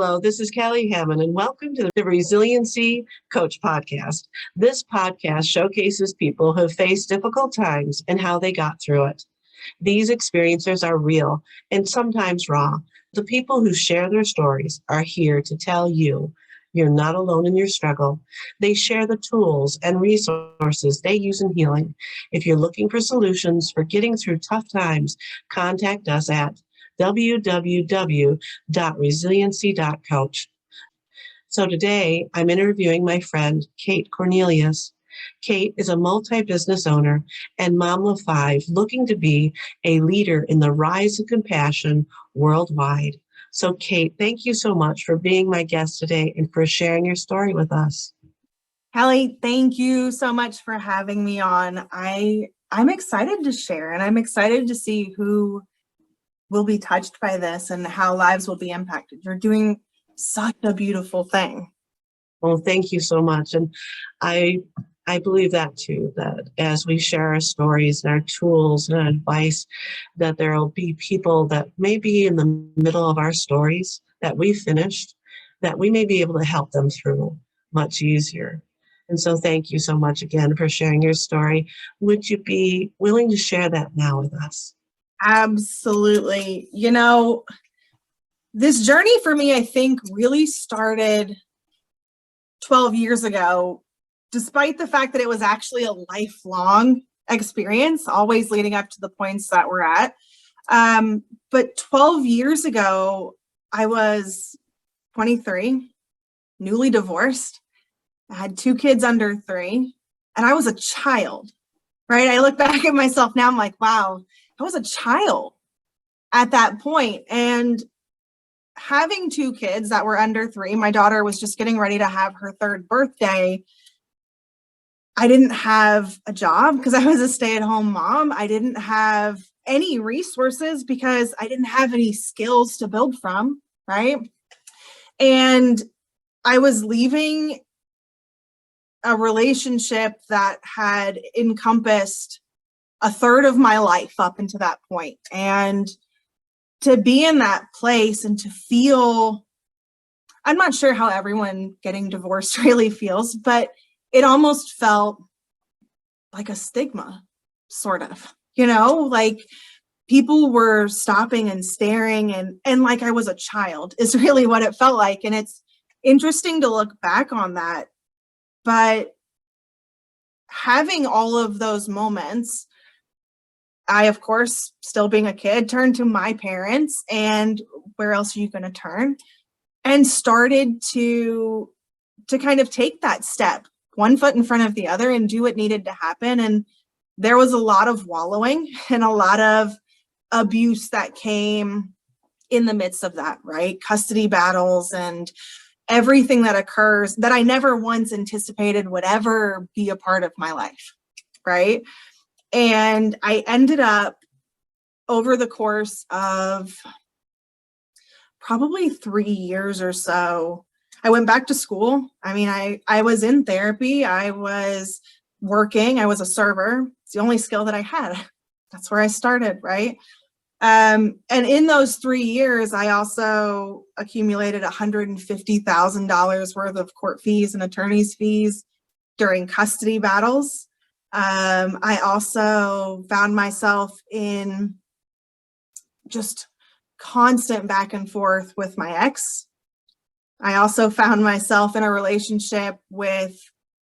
Hello, this is Kelly Hamon, and welcome to the Resiliency Coach podcast. This podcast showcases people who face difficult times and how they got through it. These experiences are real and sometimes raw. The people who share their stories are here to tell you you're not alone in your struggle. They share the tools and resources they use in healing. If you're looking for solutions for getting through tough times, contact us at www.resiliency.coach. So today I'm interviewing my friend, Kate Cornelius. Kate is a multi-business owner and mom of 5 looking to be a leader in the rise of compassion worldwide. So Kate, thank you so much for being my guest today and for sharing your story with us. Kelly, thank you so much for having me on. I'm excited to share, and I'm excited to see who will be touched by this and how lives will be impacted. You're doing such a beautiful thing. Well, thank you so much. And I believe that too, that as we share our stories and our tools and advice, that there will be people that may be in the middle of our stories that we finished, that we may be able to help them through much easier. And so thank you so much again for sharing your story. Would you be willing to share that now with us? Absolutely. You know, this journey for me, I think, really started 12 years ago, despite the fact that it was actually a lifelong experience, always leading up to the points that we're at. But 12 years ago, I was 23, newly divorced. I had 2 kids under 3, and I was a child, right? I look back at myself now, I'm like, wow, I was a child at that point. And having 2 kids that were under 3, my daughter was just getting ready to have her 3rd birthday. I didn't have a job because I was a stay-at-home mom. I didn't have any resources because I didn't have any skills to build from, right? And I was leaving a relationship that had encompassed a third of my life up until that point. And to be in that place and to feel, I'm not sure how everyone getting divorced really feels, but it almost felt like a stigma, sort of, you know, like people were stopping and staring and like I was a child is really what it felt like. And it's interesting to look back on that. But having all of those moments, I, of course, still being a kid, turned to my parents, and where else are you going to turn? And started to kind of take that step, one foot in front of the other, and do what needed to happen. And there was a lot of wallowing and a lot of abuse that came in the midst of that, right? Custody battles and everything that occurs that I never once anticipated would ever be a part of my life, right? And I ended up, over the course of probably 3 years or so, I went back to school. I mean, I was in therapy. I was working. I was a server. It's the only skill that I had. That's where I started, right? And in those 3 years, I also accumulated $150,000 worth of court fees and attorney's fees during custody battles. I also found myself in just constant back and forth with my ex. I also found myself in a relationship with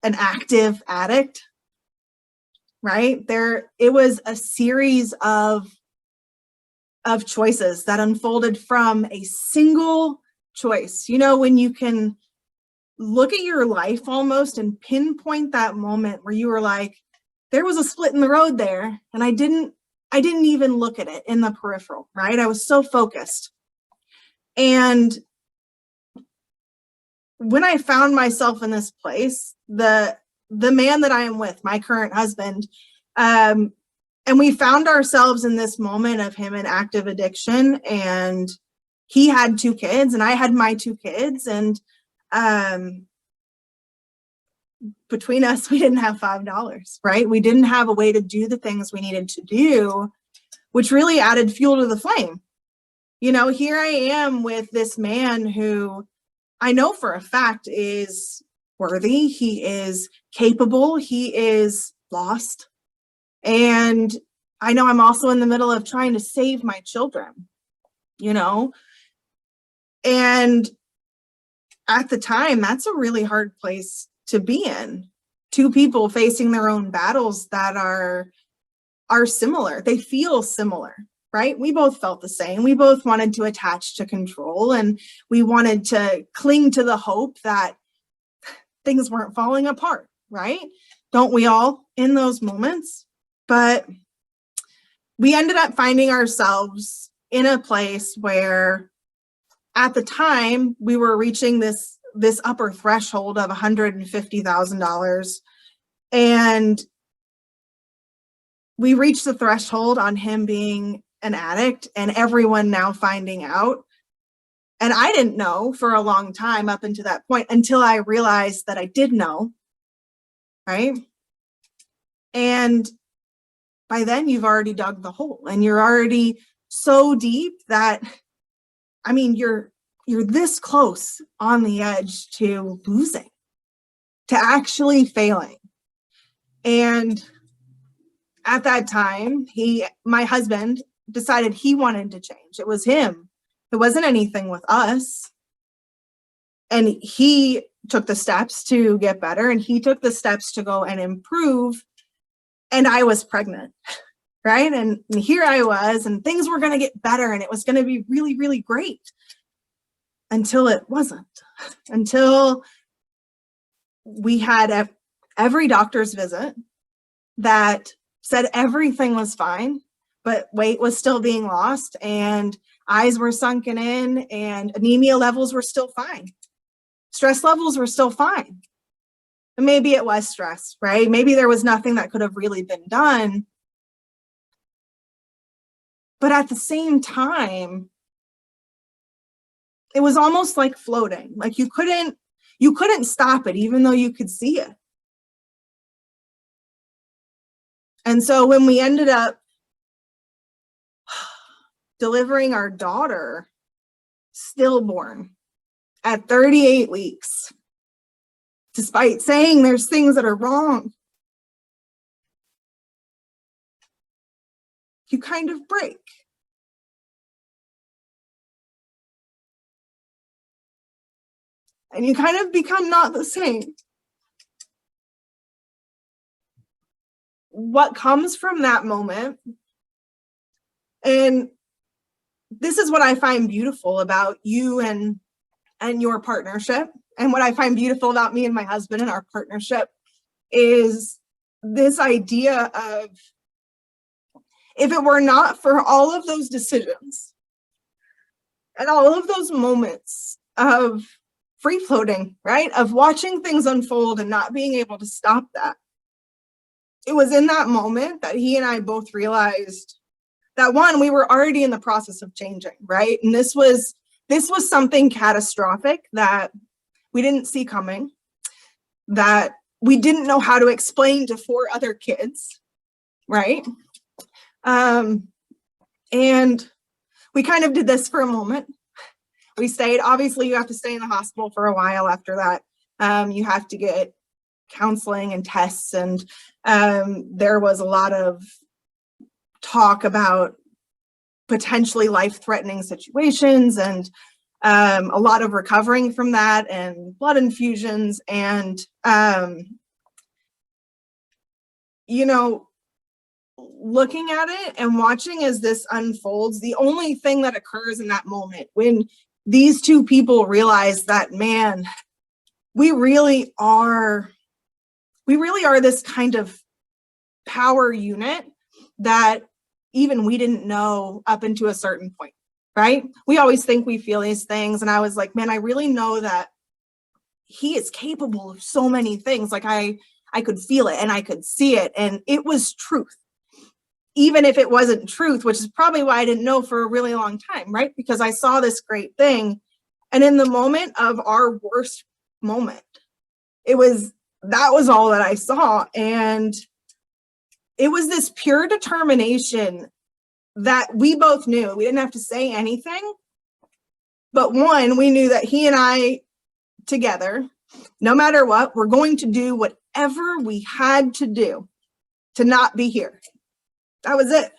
an active addict, right? It was a series of choices that unfolded from a single choice. You know, when you can look at your life almost and pinpoint that moment where you were like, there was a split in the road there, and I didn't even look at it in the peripheral, right? I was so focused. And when I found myself in this place, the man that I am with, my current husband, and we found ourselves in this moment of him in active addiction, and he had 2 kids and I had my 2 kids. And between us, we didn't have $5, right? We didn't have a way to do the things we needed to do, which really added fuel to the flame. Here I am with this man who I know for a fact is worthy. He is capable. He is lost. And I know I'm also in the middle of trying to save my children, and at the time, that's a really hard place to be in. Two people facing their own battles that are similar. They feel similar, right? We both felt the same. We both wanted to attach to control, and we wanted to cling to the hope that things weren't falling apart, right? Don't we all in those moments? But we ended up finding ourselves in a place where at the time we were reaching this upper threshold of $150,000, and we reached the threshold on him being an addict and everyone now finding out. And I didn't know for a long time up until that point, until I realized that I did know, right? And by then you've already dug the hole and you're already so deep that, you're this close on the edge to losing, to actually failing. And at that time, my husband decided he wanted to change. It was him. It wasn't anything with us. And he took the steps to get better, and he took the steps to go and improve. And I was pregnant, right? And here I was, and things were going to get better, and it was going to be really, really great. Until it wasn't. Until we had every doctor's visit that said everything was fine, but weight was still being lost, and eyes were sunken in, and anemia levels were still fine. Stress levels were still fine. And maybe it was stress, right? Maybe there was nothing that could have really been done. But at the same time, it was almost like floating. Like you couldn't stop it, even though you could see it. And so when we ended up delivering our daughter stillborn at 38 weeks, despite saying there's things that are wrong, you kind of break. And you kind of become not the same. What comes from that moment, and this is what I find beautiful about you and your partnership, and what I find beautiful about me and my husband and our partnership, is this idea of, if it were not for all of those decisions and all of those moments of free floating, right? Of watching things unfold and not being able to stop that. It was in that moment that he and I both realized that, one, we were already in the process of changing, right? And this was something catastrophic that we didn't see coming, that we didn't know how to explain to 4 other kids, right? And we kind of did this for a moment. We stayed. Obviously, you have to stay in the hospital for a while after that. You have to get counseling and tests. And there was a lot of talk about potentially life-threatening situations, and a lot of recovering from that, and blood infusions. And, looking at it and watching as this unfolds, the only thing that occurs in that moment when these two people realize that, man, we really are this kind of power unit that even we didn't know up into a certain point, right? We always think we feel these things. And I was like, man, I really know that he is capable of so many things. Like I could feel it and I could see it, and it was truth. Even if it wasn't truth, which is probably why I didn't know for a really long time, right? Because I saw this great thing. And in the moment of our worst moment, that was all that I saw. And it was this pure determination that we both knew. We didn't have to say anything, But one, we knew that he and I together, no matter what, we're going to do whatever we had to do to not be here. That was it.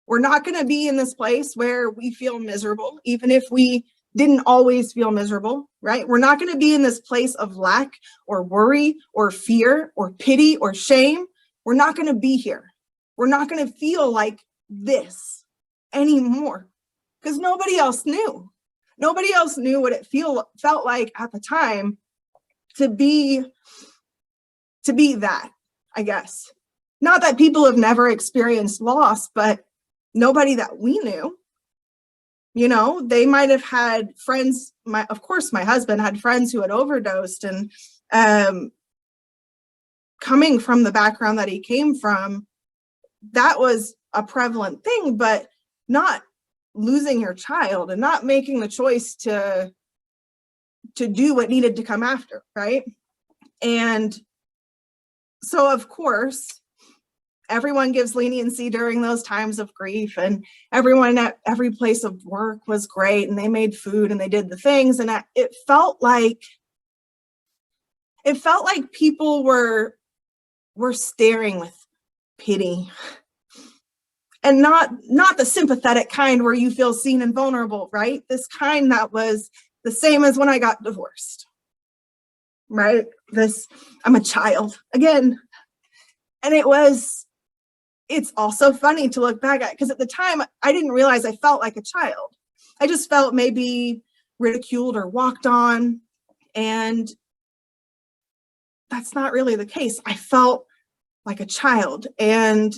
We're not going to be in this place where we feel miserable, even if we didn't always feel miserable, right? We're not going to be in this place of lack or worry or fear or pity or shame. We're not going to be here. We're not going to feel like this anymore because nobody else knew. Nobody else knew what it felt like at the time to be that, I guess. Not that people have never experienced loss, but nobody that we knew, they might have had friends. Of course, my husband had friends who had overdosed, and coming from the background that he came from, that was a prevalent thing, but not losing your child and not making the choice to do what needed to come after, right? And so, of course, everyone gives leniency during those times of grief, and everyone at every place of work was great, and they made food and they did the things, and it felt like people were staring with pity, and not the sympathetic kind where you feel seen and vulnerable, right? This kind that was the same as when I got divorced, right? I'm a child again. And it's also funny to look back at, because at the time I didn't realize I felt like a child. I just felt maybe ridiculed or walked on. And that's not really the case. I felt like a child. And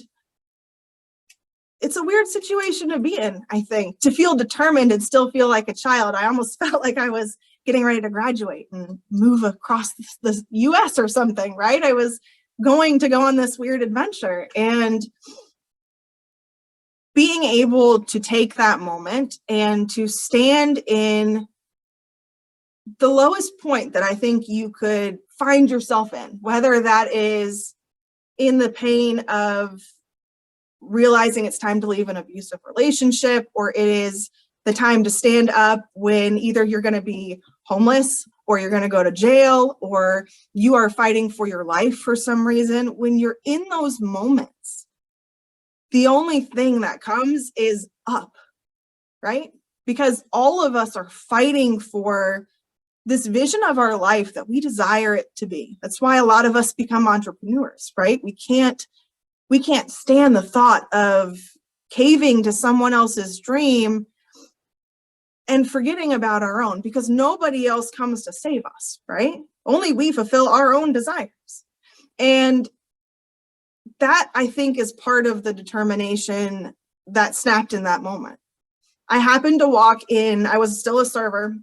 it's a weird situation to be in, I think, to feel determined and still feel like a child. I almost felt like I was getting ready to graduate and move across the US or something, right? I was going to go on this weird adventure, and being able to take that moment and to stand in the lowest point that I think you could find yourself in, whether that is in the pain of realizing it's time to leave an abusive relationship, or it is the time to stand up when either you're going to be homeless or you're going to go to jail or you are fighting for your life for some reason. When you're in those moments, the only thing that comes is up, right? Because all of us are fighting for this vision of our life that we desire it to be. That's why a lot of us become entrepreneurs, right? We can't stand the thought of caving to someone else's dream and forgetting about our own, because nobody else comes to save us, right? Only we fulfill our own desires. And that, I think, is part of the determination that snapped in that moment. I happened to walk in, I was still a server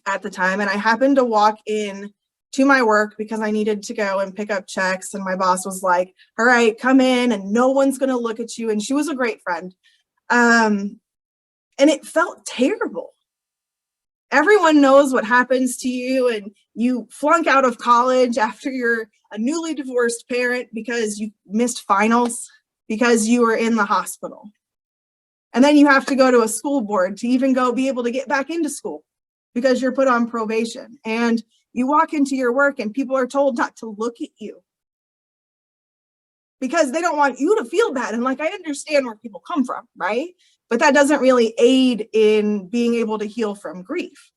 at the time, and I happened to walk in to my work because I needed to go and pick up checks. And my boss was like, all right, come in and no one's going to look at you. And she was a great friend. And it felt terrible. Everyone knows what happens to you, and you flunk out of college after you're a newly divorced parent because you missed finals because you were in the hospital. And then you have to go to a school board to even be able to get back into school because you're put on probation. And you walk into your work and people are told not to look at you because they don't want you to feel bad. And I understand where people come from, right? But that doesn't really aid in being able to heal from grief.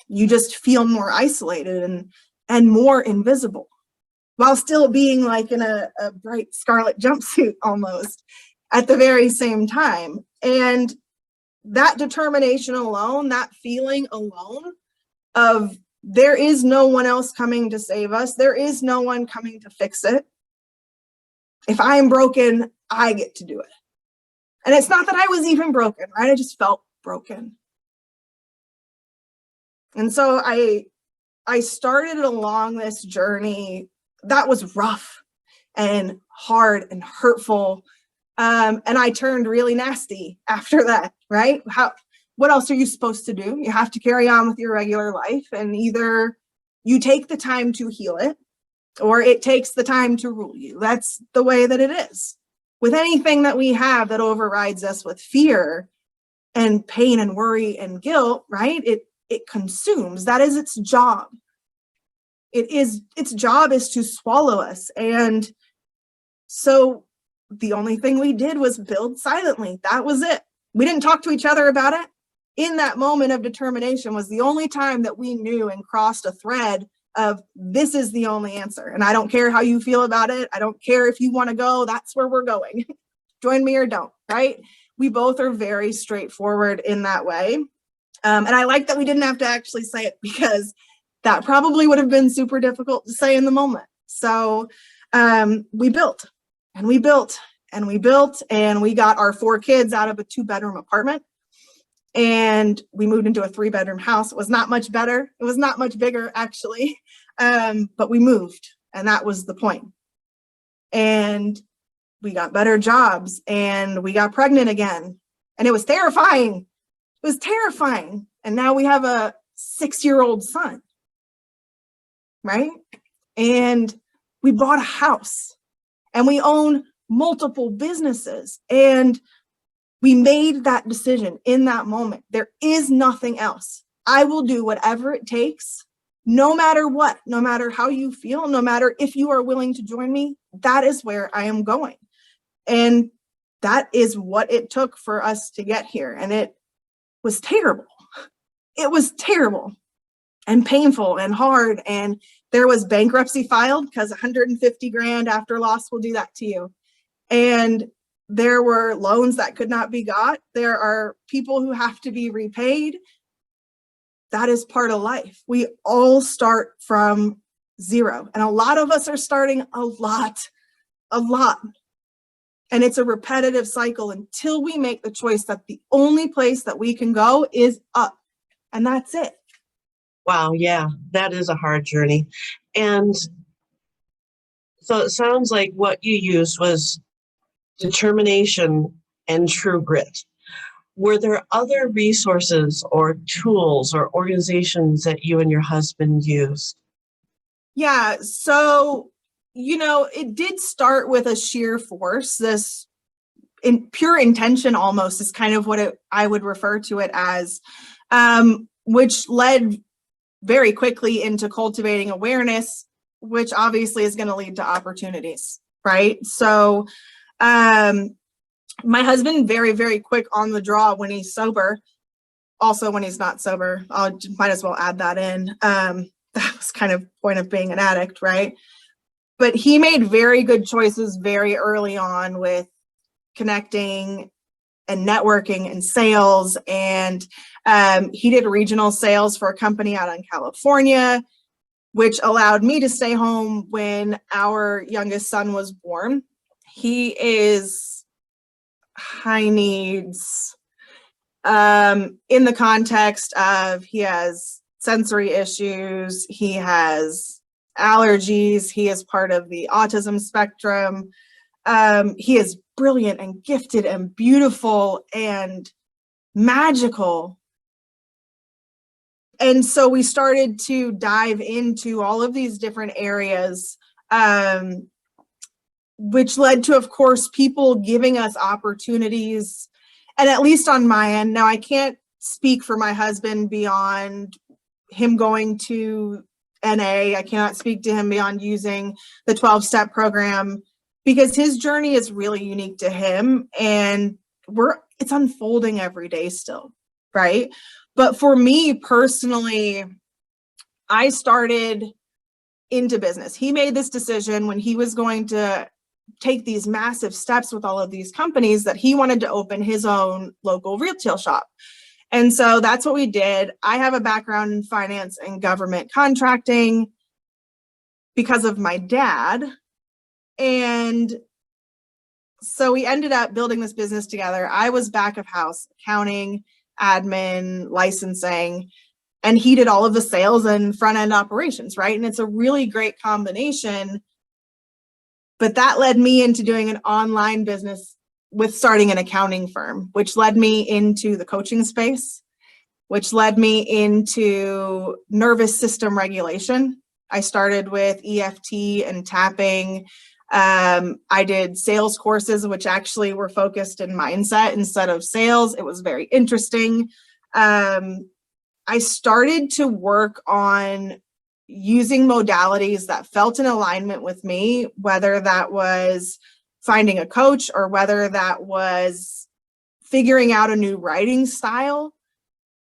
You just feel more isolated and more invisible while still being in a bright scarlet jumpsuit almost at the very same time. And that determination alone, that feeling alone of there is no one else coming to save us, there is no one coming to fix it. If I am broken, I get to do it. And it's not that I was even broken, right? I just felt broken. And so I started along this journey that was rough and hard and hurtful. And I turned really nasty after that, right? What else are you supposed to do? You have to carry on with your regular life, and either you take the time to heal it or it takes the time to rule you. That's the way that it is. With anything that we have that overrides us with fear and pain and worry and guilt, right? It consumes. That is its job. Its job is to swallow us. And so the only thing we did was build silently. That was it. We didn't talk to each other about it. In that moment of determination was the only time that we knew and crossed a thread of this is the only answer. And I don't care how you feel about it. I don't care if you want to go. That's where we're going. Join me or don't, right? We both are very straightforward in that way. And I like that we didn't have to actually say it, because that probably would have been super difficult to say in the moment. So we built and we built and we built, and we got our 4 kids out of a 2-bedroom apartment. And we moved into a 3-bedroom house. It was not much better. It was not much bigger, actually. But we moved, and that was the point. And we got better jobs, and we got pregnant again. And it was terrifying. It was terrifying. And now we have a 6-year-old son, right? And we bought a house, and we own multiple businesses. And we made that decision in that moment. There is nothing else. I will do whatever it takes, no matter what, no matter how you feel, no matter if you are willing to join me. That is where I am going. And that is what it took for us to get here. And it was terrible. It was terrible and painful and hard. And there was bankruptcy filed, because 150 grand after loss will do that to you. And there were loans that could not be got. There are people who have to be repaid. That is part of life. We all start from zero. And a lot of us are starting a lot. And it's a repetitive cycle until we make the choice that the only place that we can go is up. And that's it. Wow. Yeah, that is a hard journey. And so it sounds like what you used was determination and true grit. Were there other resources or tools or organizations that you and your husband used? Yeah. So, it did start with a sheer force. This in pure intention almost is kind of what I would refer to it as, which led very quickly into cultivating awareness, which obviously is going to lead to opportunities, right? So, my husband, very, very quick on the draw when he's sober. Also, when he's not sober, I might as well add that in. That was kind of point of being an addict, right? But he made very good choices very early on with connecting and networking and sales. And he did regional sales for a company out in California, which allowed me to stay home when our youngest son was born. He is high needs in the context of he has sensory issues, he has allergies, he is part of the autism spectrum. He is brilliant and gifted and beautiful and magical. And so we started to dive into all of these different areas, which led to, of course, people giving us opportunities. And at least on my end, now I can't speak for my husband beyond him going to NA. I cannot speak to him beyond using the 12-step program, because his journey is really unique to him, and it's unfolding every day still, right? But for me personally, I started into business. He made this decision when he was going to take these massive steps with all of these companies that he wanted to open his own local retail shop. And so that's what we did. I have a background in finance and government contracting because of my dad. And so we ended up building this business together. I was back of house, accounting, admin, licensing, and he did all of the sales and front end operations, right? And it's a really great combination. But that led me into doing an online business with starting an accounting firm, which led me into the coaching space, which led me into nervous system regulation. I started with EFT and tapping, I did sales courses, which actually were focused in mindset instead of sales. It was very interesting. I started to work on using modalities that felt in alignment with me, whether that was finding a coach or whether that was figuring out a new writing style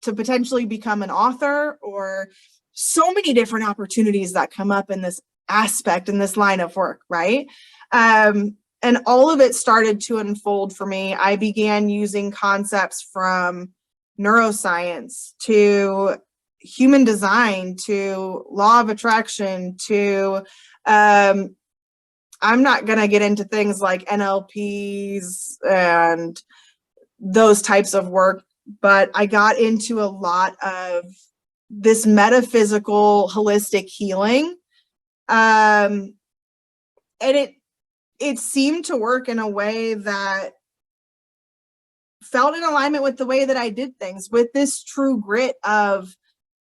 to potentially become an author, or so many different opportunities that come up in this aspect, in this line of work, right? And all of it started to unfold for me. I began using concepts from neuroscience to human design to law of attraction to I'm not going to get into things like NLPs and those types of work, but I got into a lot of this metaphysical holistic healing, and it seemed to work in a way that felt in alignment with the way that I did things, with this true grit of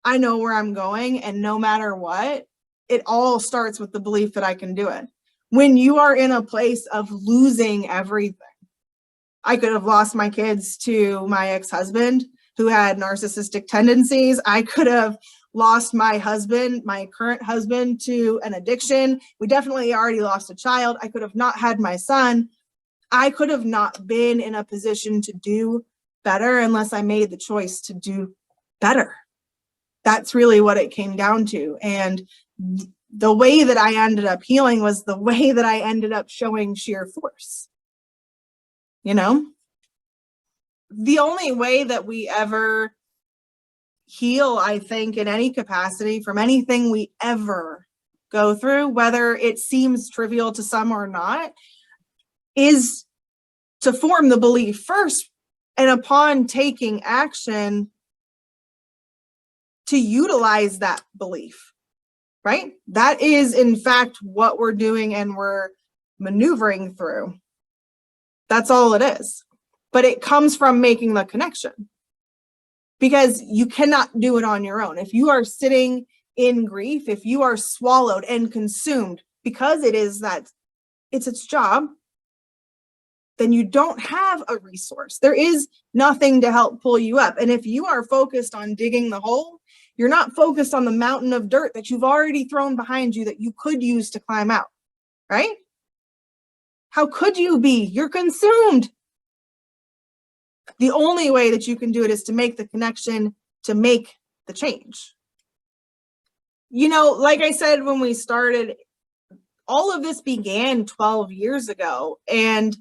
I know where I'm going, and no matter what, it all starts with the belief that I can do it. When you are in a place of losing everything, I could have lost my kids to my ex-husband who had narcissistic tendencies. I could have lost my husband, my current husband, to an addiction. We definitely already lost a child. I could have not had my son. I could have not been in a position to do better unless I made the choice to do better. That's really what it came down to. And the way that I ended up healing was the way that I ended up showing sheer force. You know, the only way that we ever heal, I think, in any capacity from anything we ever go through, whether it seems trivial to some or not, is to form the belief first, and upon taking action, to utilize that belief, right? That is, in fact, what we're doing and we're maneuvering through. That's all it is. But it comes from making the connection, because you cannot do it on your own. If you are sitting in grief, if you are swallowed and consumed because it's its job, then you don't have a resource. There is nothing to help pull you up. And if you are focused on digging the hole, you're not focused on the mountain of dirt that you've already thrown behind you that you could use to climb out, right? How could you be? You're consumed. The only way that you can do it is to make the connection, to make the change. You know, like I said, when we started, all of this began 12 years ago, and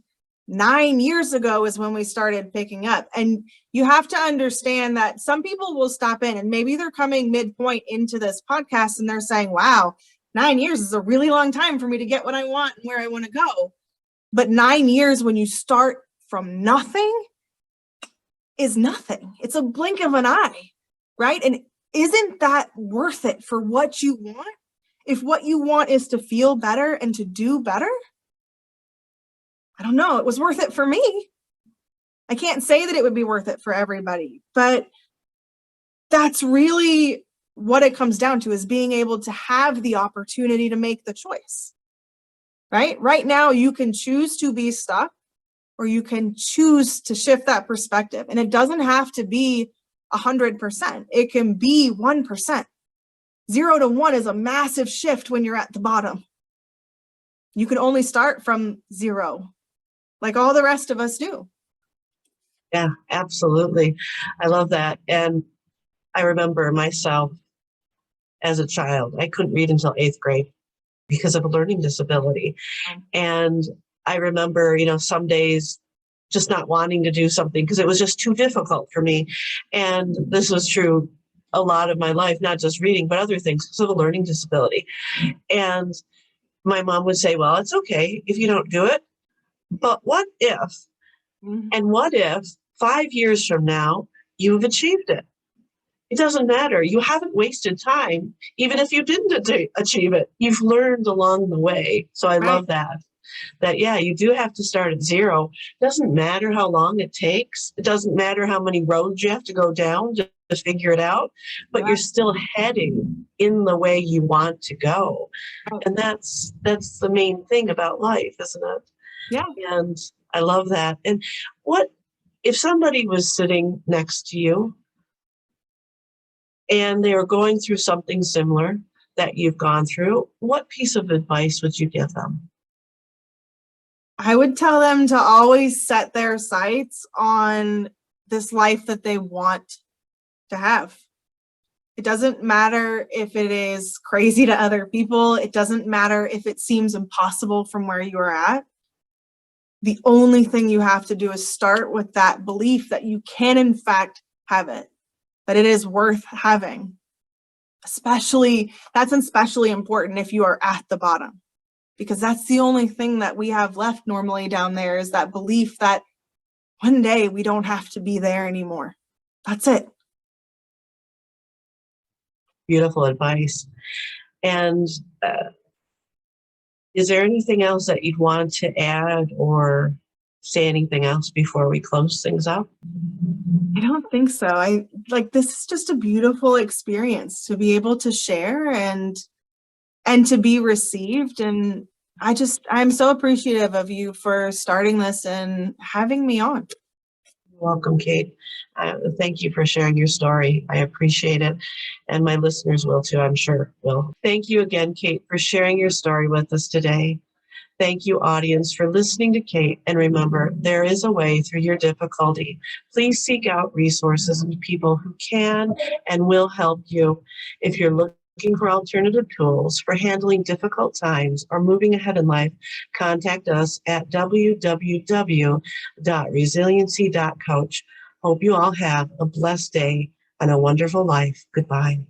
9 years ago is when we started picking up. And you have to understand that some people will stop in and maybe they're coming midpoint into this podcast and they're saying, wow, 9 years is a really long time for me to get what I want and where I want to go. But 9 years when you start from nothing is nothing. It's a blink of an eye, right? And isn't that worth it for what you want? If what you want is to feel better and to do better, I don't know. It was worth it for me. I can't say that it would be worth it for everybody, but that's really what it comes down to, is being able to have the opportunity to make the choice, right? Right now, you can choose to be stuck, or you can choose to shift that perspective. And it doesn't have to be 100%. It can be 1%. 0 to 1 is a massive shift when you're at the bottom. You can only start from 0, like all the rest of us do. Yeah, absolutely. I love that. And I remember myself as a child, I couldn't read until 8th grade because of a learning disability. And I remember, some days just not wanting to do something because it was just too difficult for me. And this was true a lot of my life, not just reading, but other things because of a learning disability. And my mom would say, well, it's okay if you don't do it, but what if? And what if 5 years from now, you've achieved it? It doesn't matter. You haven't wasted time. Even if you didn't achieve it, you've learned along the way. So I love that, yeah, you do have to start at 0. It doesn't matter how long it takes. It doesn't matter how many roads you have to go down. to figure it out, but you're still heading in the way you want to go. And that's the main thing about life, isn't it? Yeah. And I love that. And what if somebody was sitting next to you and they were going through something similar that you've gone through? What piece of advice would you give them? I would tell them to always set their sights on this life that they want to have. It doesn't matter if it is crazy to other people. It doesn't matter if it seems impossible from where you are at. The only thing you have to do is start with that belief that you can, in fact, have it, that it is worth having. That's especially important if you are at the bottom, because that's the only thing that we have left normally down there, is that belief that one day we don't have to be there anymore. That's it. Beautiful advice. And is there anything else that you'd want to add or say anything else before we close things up? I don't think so. This is just a beautiful experience to be able to share and to be received. And I'm so appreciative of you for starting this and having me on. You're welcome, Kate. Thank you for sharing your story. I appreciate it. And my listeners will too, I'm sure will. Thank you again, Kate, for sharing your story with us today. Thank you, audience, for listening to Kate. And remember, there is a way through your difficulty. Please seek out resources and people who can and will help you. If you're looking for alternative tools for handling difficult times or moving ahead in life, contact us at www.resiliency.coach. Hope you all have a blessed day and a wonderful life. Goodbye.